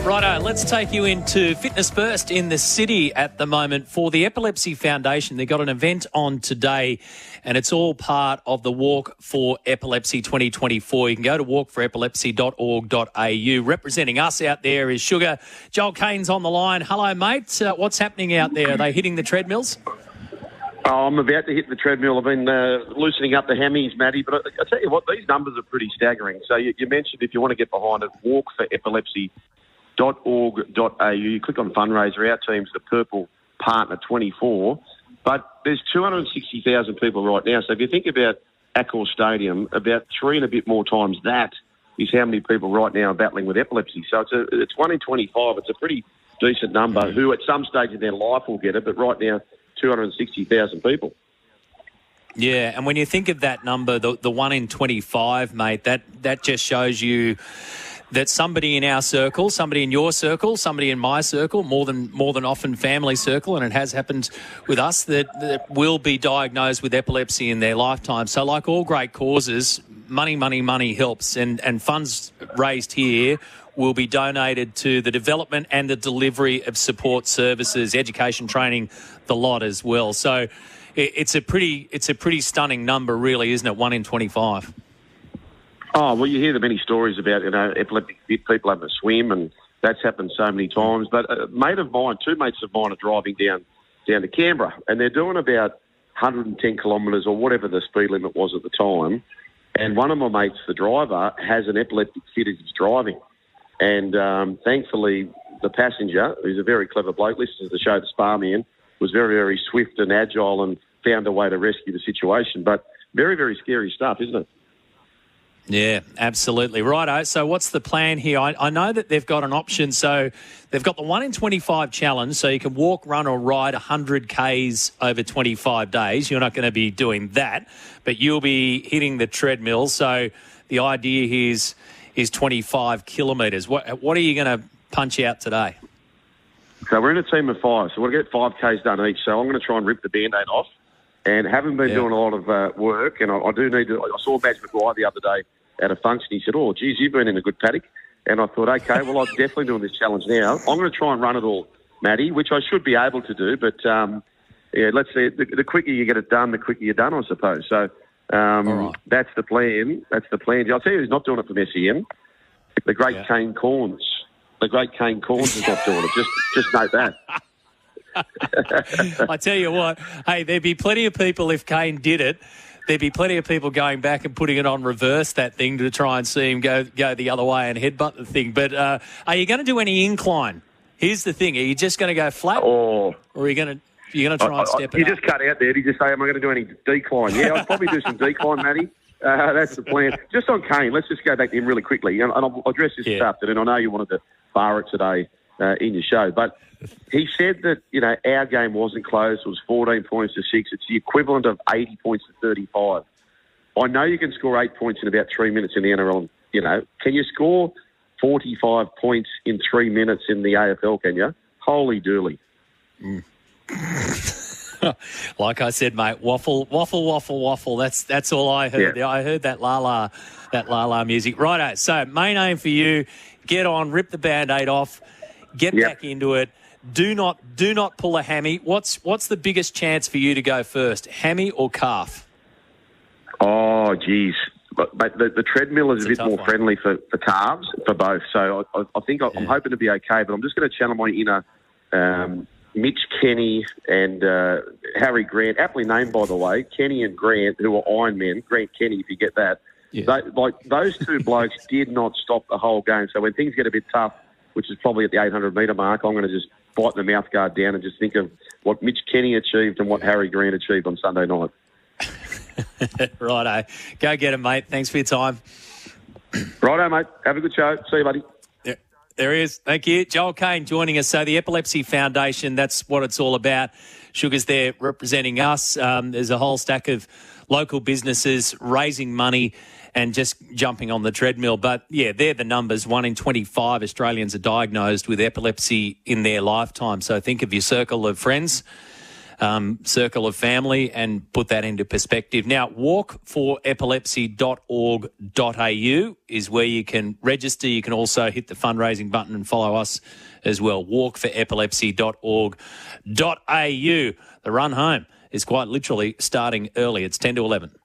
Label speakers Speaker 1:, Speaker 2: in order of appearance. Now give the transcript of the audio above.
Speaker 1: Righto, let's take you into Fitness First in the city at the moment for the Epilepsy Foundation. They've got an event on today and it's all part of the Walk for Epilepsy 2024. You can go to walkforepilepsy.org.au. Representing us out there is Sugar. Joel Kane's on the line. Hello, mate. What's happening out there? Are they hitting the treadmills?
Speaker 2: Oh, I'm about to hit the treadmill. I've been loosening up the hammies, Matty. But I tell you what, these numbers are pretty staggering. So you mentioned if you want to get behind it, walkforepilepsy.org.au. You click on fundraiser. Our team's the Purple Partner 24. But there's 260,000 people right now. So if you think about Accor Stadium, about 3 and a bit more times that is how many people right now are battling with epilepsy. So it's 1 in 25. It's a pretty decent number who at some stage in their life will get it. But right now, 260,000 people.
Speaker 1: Yeah, and when you think of that number, the 1 in 25, mate, that just shows you that somebody in our circle, somebody in your circle, somebody in my circle, more than often family circle, and it has happened with us, that will be diagnosed with epilepsy in their lifetime. So like all great causes, money helps, and funds raised here will be donated to the development and the delivery of support services, education, training, the lot as well. So it's a pretty stunning number, really, isn't it? 1 in 25.
Speaker 2: Oh, well, you hear the many stories about, epileptic fit people having a swim, and that's happened so many times. But two mates of mine are driving down to Canberra, and they're doing about 110 kilometres or whatever the speed limit was at the time. And one of my mates, the driver, has an epileptic fit as he's driving. And thankfully, the passenger, who's a very clever bloke, listens to the show, The Sparman, was very, very swift and agile and found a way to rescue the situation. But very, very scary stuff, isn't it?
Speaker 1: Yeah, absolutely. Righto. So what's the plan here? I know that they've got an option. So they've got the 1 in 25 challenge. So you can walk, run or ride 100 Ks over 25 days. You're not going to be doing that, but you'll be hitting the treadmill. So the idea here is 25 kilometres. What are you going to punch out today?
Speaker 2: So we're in a team of 5. So we'll get 5 Ks done each. So I'm going to try and rip the Band-Aid off. And haven't been doing a lot of work. And I do need to... I saw Badge McGuire the other day at a function. He said, "Oh, geez, you've been in a good paddock." And I thought, okay, well, I'm definitely doing this challenge now. I'm going to try and run it all, Matty, which I should be able to do. But, let's see. The quicker you get it done, the quicker you're done, I suppose. So right. That's the plan. I'll tell you who's not doing it from SEN. The great Kane Corns. The great Kane Corns is not doing it. Just note that.
Speaker 1: I tell you what, hey, there'd be plenty of people, if Kane did it, there'd be plenty of people going back and putting it on reverse, that thing, to try and see him go the other way and headbutt the thing. But are you going to do any incline? Here's the thing. Are you just going to go flat or are you going to try and step it up?
Speaker 2: You just cut out there. Did you say, am I going to do any decline? Yeah, I'll probably do some decline, Matty. That's the plan. Just on Kane, let's just go back to him really quickly. And I'll address this this afternoon. I know you wanted to bar it today in your show, but he said that, our game wasn't close. It was 14 points to 6. It's the equivalent of 80 points to 35. I know you can score 8 points in about 3 minutes in the NRL. Can you score 45 points in 3 minutes in the AFL, can you? Holy dooly.
Speaker 1: Like I said, mate, waffle. That's all I heard. Yeah. I heard that la la music. Righto. So main aim for you, get on, rip the Band-Aid off, get back into it. Do not pull a hammy. What's the biggest chance for you to go first, hammy or calf?
Speaker 2: Oh, geez. But the treadmill is a bit more friendly for calves, for both. So I think I'm hoping to be okay, but I'm just going to channel my inner Mitch Kenny and Harry Grant, aptly named, by the way, Kenny and Grant, who are Iron Men. Grant Kenny, if you get that. Yeah. Those two blokes did not stop the whole game. So when things get a bit tough, which is probably at the 800-metre mark, I'm going to just bite the mouthguard down and just think of what Mitch Kenny achieved and what Harry Grant achieved on Sunday night.
Speaker 1: Righto. Go get him, mate. Thanks for your time.
Speaker 2: Righto, mate. Have a good show. See you, buddy.
Speaker 1: There he is. Thank you. Joel Kane joining us. So the Epilepsy Foundation, that's what it's all about. Sugar's there representing us. There's a whole stack of local businesses raising money and just jumping on the treadmill. But, yeah, they're the numbers. 1 in 25 Australians are diagnosed with epilepsy in their lifetime. So think of your circle of friends. circle of family and put that into perspective. Now, walkforepilepsy.org.au is where you can register. You can also hit the fundraising button and follow us as well. Walkforepilepsy.org.au. The run home is quite literally starting early. It's 10 to 11.